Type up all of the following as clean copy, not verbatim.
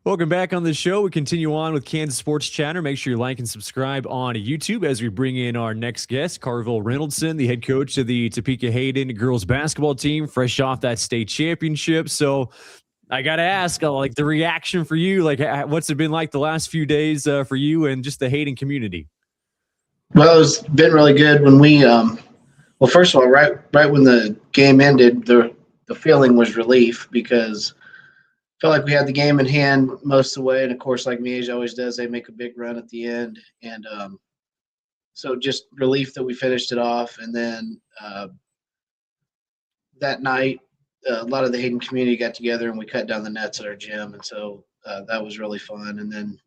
Welcome back on the show. We continue on with Kansas Sports Chatter. Make sure you like and subscribe on YouTube as we bring in our next guest, Carvel Reynoldson, the head coach of the Topeka-Hayden girls basketball team, fresh off that state championship. So I got to ask, like the reaction for you, like what's it been like the last few days for you and just the Hayden community? Well, it's been really good when well, first of all, right when the game ended, the feeling was relief because I felt like we had the game in hand most of the way. And of course, like Miege always does, they make a big run at the end. And so just relief that we finished it off. And then that night, a lot of the Hayden community got together and we cut down the nets at our gym. And so that was really fun. And then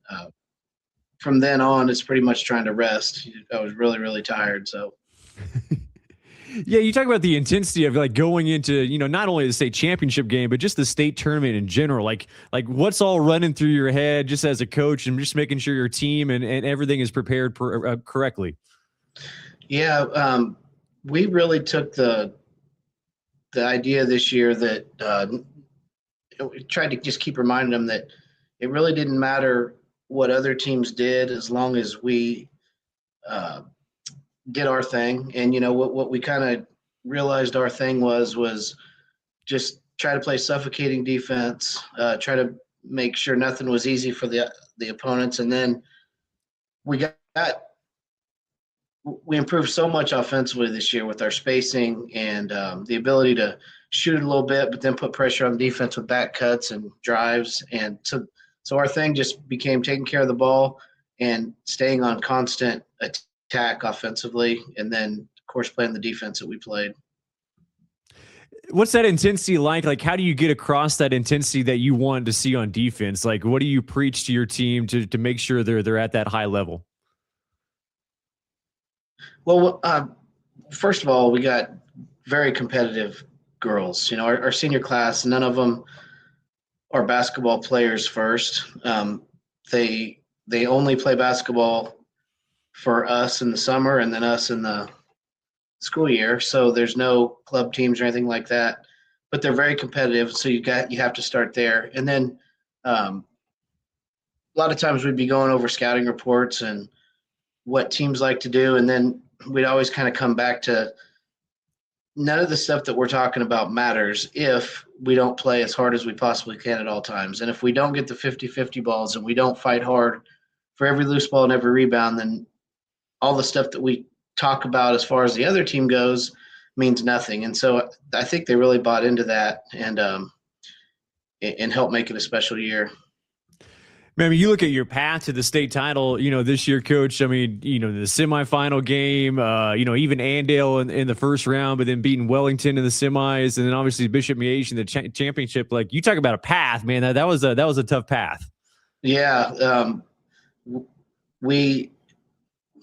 from then on, it's pretty much trying to rest. I was really, really tired. So Yeah, you talk about the intensity of like going into, not only the state championship game, but just the state tournament in general. Like what's all running through your head just as a coach and just making sure your team and everything is prepared correctly. yeah, we really took the idea this year that we tried to just keep reminding them that it really didn't matter what other teams did as long as we uh, did our thing. And what we kind of realized our thing was just try to play suffocating defense, try to make sure nothing was easy for the opponents, and then we got we improved so much offensively this year with our spacing and the ability to shoot it a little bit, but then put pressure on defense with back cuts and drives. And so our thing just became taking care of the ball and staying on constant attack offensively, and then of course playing the defense that we played. What's that intensity like? Like, how do you get across that intensity that you wanted to see on defense? Like, what do you preach to your team to make sure they're at that high level? Well, first of all, we got very competitive girls. Our senior class, none of them are basketball players first. They only play basketball for us in the summer and then us in the school year. So there's no club teams or anything like that. But they're very competitive, so you have to start there. And then a lot of times we'd be going over scouting reports and what teams like to do, and then we'd always kind of come back to none of the stuff that we're talking about matters if we don't play as hard as we possibly can at all times. And if we don't get the 50-50 balls and we don't fight hard for every loose ball and every rebound, then all the stuff that we talk about as far as the other team goes means nothing. And so I think they really bought into that and helped make it a special year. Man, I mean, you look at your path to the state title, this year, Coach. I mean, the semifinal game, even Andale in the first round, but then beating Wellington in the semis, and then obviously Bishop Miege in the championship. Like, you talk about a path, man. That was a tough path. Yeah, we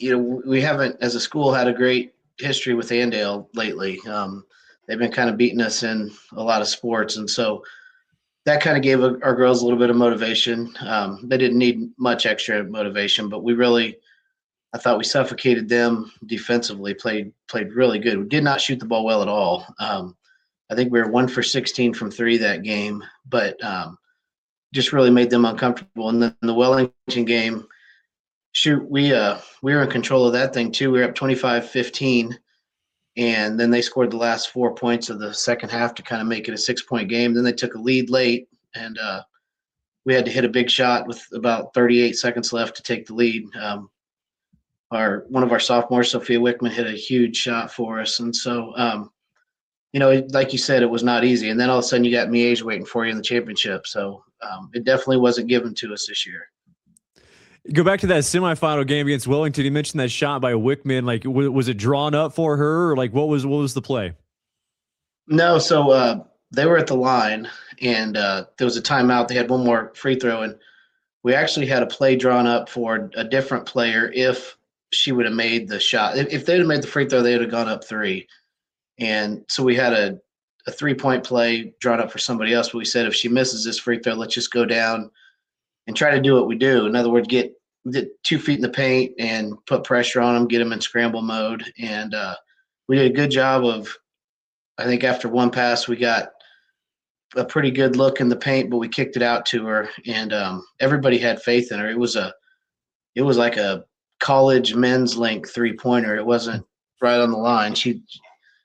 haven't, as a school, had a great history with Andale lately. They've been kind of beating us in a lot of sports, and so that kind of gave our girls a little bit of motivation. They didn't need much extra motivation, but I thought we suffocated them defensively, played really good. We did not shoot the ball well at all. I think we were 1 for 16 from three that game, but just really made them uncomfortable. And then the Wellington game, we were in control of that thing too. We were up 25-15. And then they scored the last 4 points of the second half to kind of make it a 6-point game. Then they took a lead late, and we had to hit a big shot with about 38 seconds left to take the lead. One of our sophomores, Sophia Wickman, hit a huge shot for us. And so, like you said, it was not easy. And then all of a sudden you got Miege waiting for you in the championship. So it definitely wasn't given to us this year. Go back to that semifinal game against Wellington. You mentioned that shot by Wickman. Like, was it drawn up for her, or like what was the play? No, so they were at the line, and there was a timeout. They had one more free throw, and we actually had a play drawn up for a different player if she would have made the shot. If they'd have made the free throw, they would have gone up 3. And so we had a 3-point play drawn up for somebody else. But we said if she misses this free throw, let's just go down and try to do what we do. In other words, get 2 feet in the paint and put pressure on them, get them in scramble mode. And we did a good job of, I think after one pass, we got a pretty good look in the paint, but we kicked it out to her, and everybody had faith in her. It was like a college men's length 3-pointer. It wasn't right on the line. She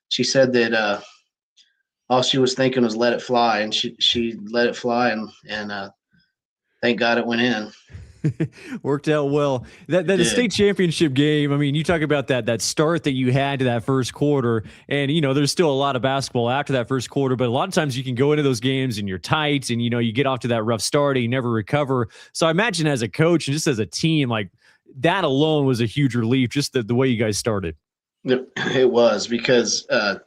said that all she was thinking was let it fly, and she let it fly, and thank God it went in. Worked out well. That the state championship game, I mean, you talk about that start that you had to that first quarter, and there's still a lot of basketball after that first quarter, but a lot of times you can go into those games and you're tight and you get off to that rough start and you never recover. So I imagine as a coach and just as a team, like that alone was a huge relief, just the way you guys started. It was because I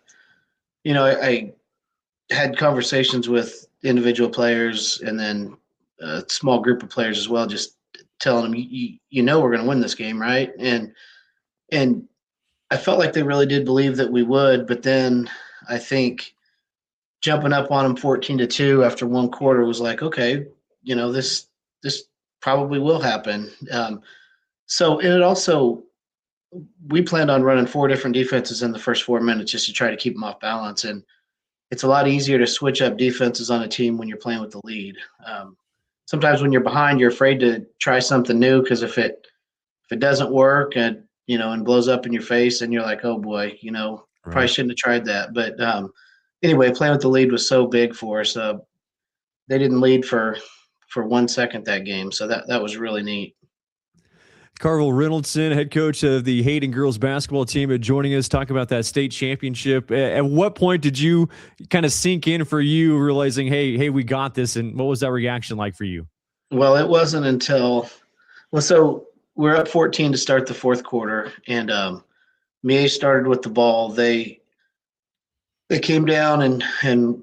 had conversations with individual players and then a small group of players as well, just telling them, we're going to win this game, right? And I felt like they really did believe that we would, but then I think jumping up on them 14-2 after one quarter was like, okay, this probably will happen. So and it also, we planned on running 4 different defenses in the first 4 minutes just to try to keep them off balance, and it's a lot easier to switch up defenses on a team when you're playing with the lead. Sometimes when you're behind, you're afraid to try something new because if it doesn't work and blows up in your face, and you're like, oh boy, probably shouldn't have tried that. But anyway, playing with the lead was so big for us. They didn't lead for 1 second that game, so that was really neat. Carvel Reynoldson, head coach of the Hayden girls basketball team, joining us, talk about that state championship. At what point did you kind of sink in for you, realizing, hey, we got this, and what was that reaction like for you? Well, it wasn't until so we're up 14 to start the fourth quarter, and Mie started with the ball. They came down and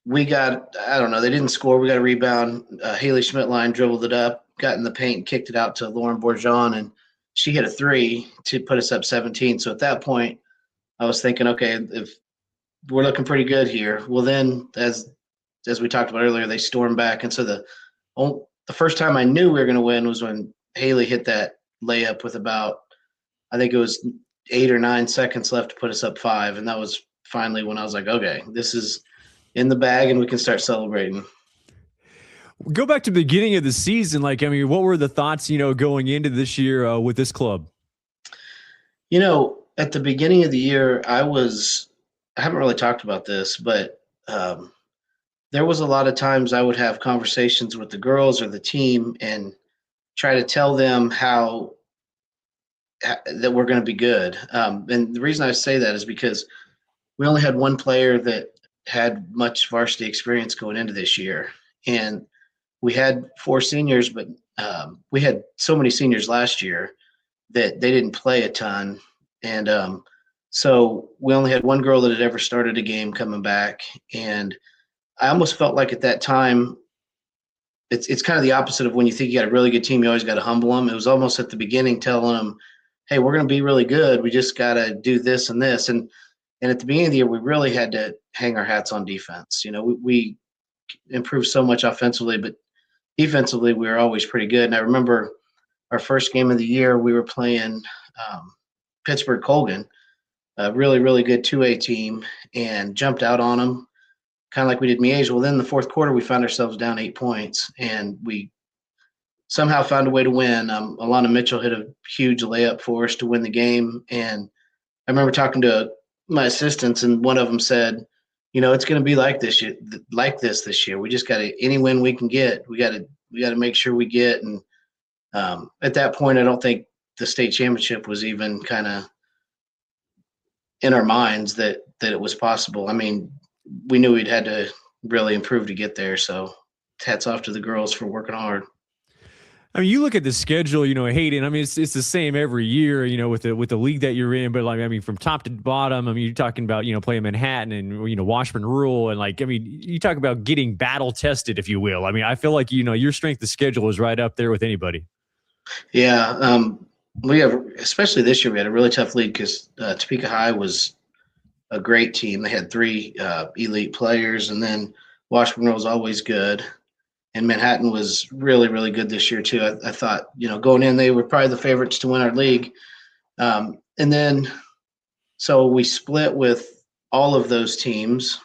we got, I don't know, they didn't score. We got a rebound. Haley Schmidtline dribbled it up, got in the paint, and kicked it out to Lauren Bourgeon, and she hit a 3 to put us up 17. So at that point, I was thinking, okay, if we're looking pretty good here. Well, then, as we talked about earlier, they stormed back, and so the first time I knew we were going to win was when Haley hit that layup with about, I think it was 8 or 9 seconds left to put us up 5, and that was finally when I was like, okay, this is in the bag, and we can start celebrating. Go back to the beginning of the season. Like, I mean, what were the thoughts, going into this year with this club? At the beginning of the year, I haven't really talked about this, but there was a lot of times I would have conversations with the girls or the team and try to tell them that we're going to be good. And the reason I say that is because we only had one player that had much varsity experience going into this year. And we had 4 seniors, but we had so many seniors last year that they didn't play a ton. And so we only had one girl that had ever started a game coming back. And I almost felt like at that time, it's kind of the opposite of when you think you got a really good team, you always got to humble them. It was almost at the beginning telling them, hey, we're going to be really good. We just got to do this and this. And at the beginning of the year, we really had to hang our hats on defense. We improved so much offensively, but defensively, we were always pretty good. And I remember our first game of the year, we were playing Pittsburgh Colgan, a really, really good 2A team, and jumped out on them, kind of like we did Miege. Well, then in the fourth quarter, we found ourselves down 8 points, and we somehow found a way to win. Alana Mitchell hit a huge layup for us to win the game. And I remember talking to my assistants, and one of them said, it's going to be like this year. We just got to, any win we can get, we got to make sure we get. And at that point, I don't think the state championship was even kind of in our minds that it was possible. I mean, we knew we'd had to really improve to get there. So hats off to the girls for working hard. I mean, you look at the schedule, Hayden. I mean, it's the same every year, with the league that you're in. But like, I mean, from top to bottom, I mean, you're talking about playing Manhattan and Washburn Rural, and like, I mean, you talk about getting battle tested, if you will. I mean, I feel like your strength of schedule is right up there with anybody. Yeah, we have, especially this year, we had a really tough league because Topeka High was a great team. They had 3 elite players, and then Washburn Rural was always good. And Manhattan was really, really good this year too. I thought, going in, they were probably the favorites to win our league. And then, so we split with all of those teams.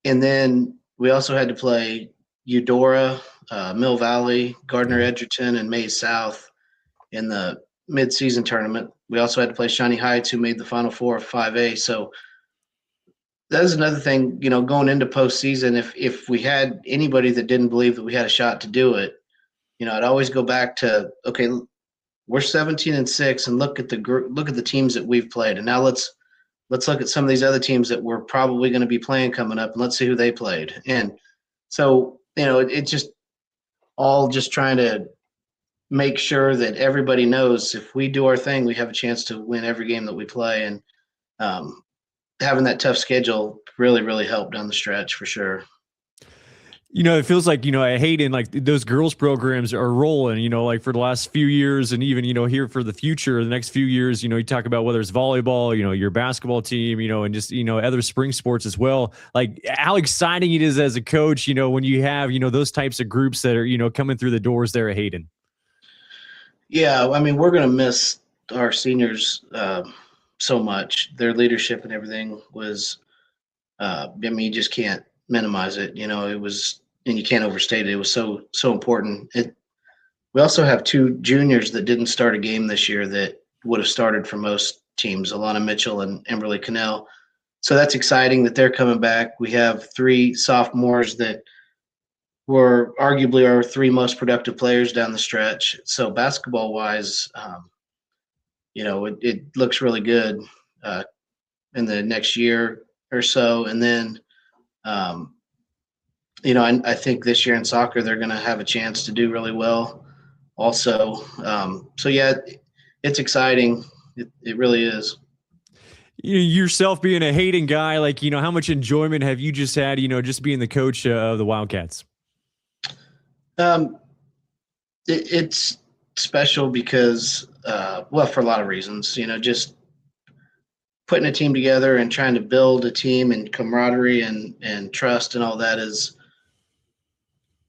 And then we also had to play Eudora, Mill Valley, Gardner Edgerton, and Maize South in the mid-season tournament. We also had to play Shawnee Heights, who made the Final Four of 5A. So that is another thing, going into postseason, if we had anybody that didn't believe that we had a shot to do it, I'd always go back to, okay, we're 17-6, and look at the teams that we've played, and now let's look at some of these other teams that we're probably going to be playing coming up, and let's see who they played. And so, it's just all just trying to make sure that everybody knows if we do our thing, we have a chance to win every game that we play. And having that tough schedule really, really helped down the stretch for sure. It feels like, at Hayden, like those girls programs are rolling, like for the last few years, and even, here for the future, the next few years, you talk about whether it's volleyball, your basketball team, and just, other spring sports as well. Like how exciting it is as a coach, when you have, those types of groups that are, coming through the doors there at Hayden. Yeah. I mean, we're going to miss our seniors so much. Their leadership and everything was, you just can't minimize it. It was, and you can't overstate it. It was so important. We also have two juniors that didn't start a game this year that would have started for most teams, Alana Mitchell and Emberly Cannell. So that's exciting that they're coming back. We have three sophomores that were arguably our three most productive players down the stretch. So basketball-wise, it looks really good in the next year or so. And then I think this year in soccer, they're going to have a chance to do really well also. So, yeah, it's exciting. It really is. Yourself being a Hayden guy, like, how much enjoyment have you just had, just being the coach of the Wildcats? It's special because, for a lot of reasons, just putting a team together and trying to build a team and camaraderie and trust and all that is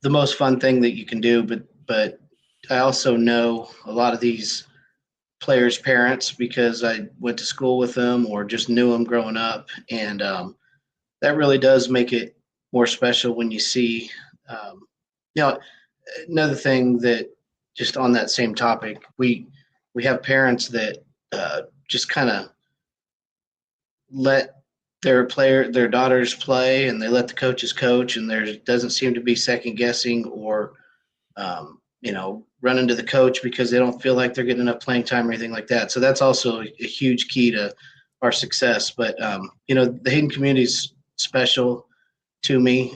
the most fun thing that you can do. But I also know a lot of these players' parents because I went to school with them or just knew them growing up. And that really does make it more special when you see, another thing that just on that same topic, we have parents that just kind of let their daughters play, and they let the coaches coach, and there doesn't seem to be second guessing or running to the coach because they don't feel like they're getting enough playing time or anything like that. So that's also a huge key to our success. But the Hayden community is special to me,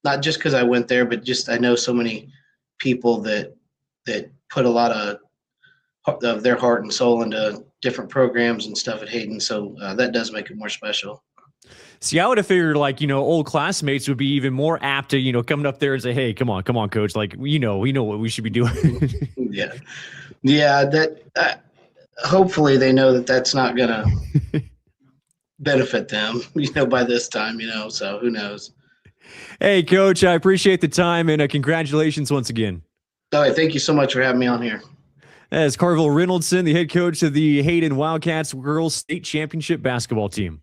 not just because I went there, but just I know so many people that put a lot of their heart and soul into different programs and stuff at Hayden. So that does make it more special. See, I would have figured like, old classmates would be even more apt to, coming up there and say, hey, come on, coach. Like, we know what we should be doing. Yeah. That hopefully they know that that's not going to benefit them, by this time, so who knows? Hey, coach, I appreciate the time and congratulations once again. All right. Thank you so much for having me on here. As Carvel Reynoldson, the head coach of the Hayden Wildcats Girls State Championship basketball team.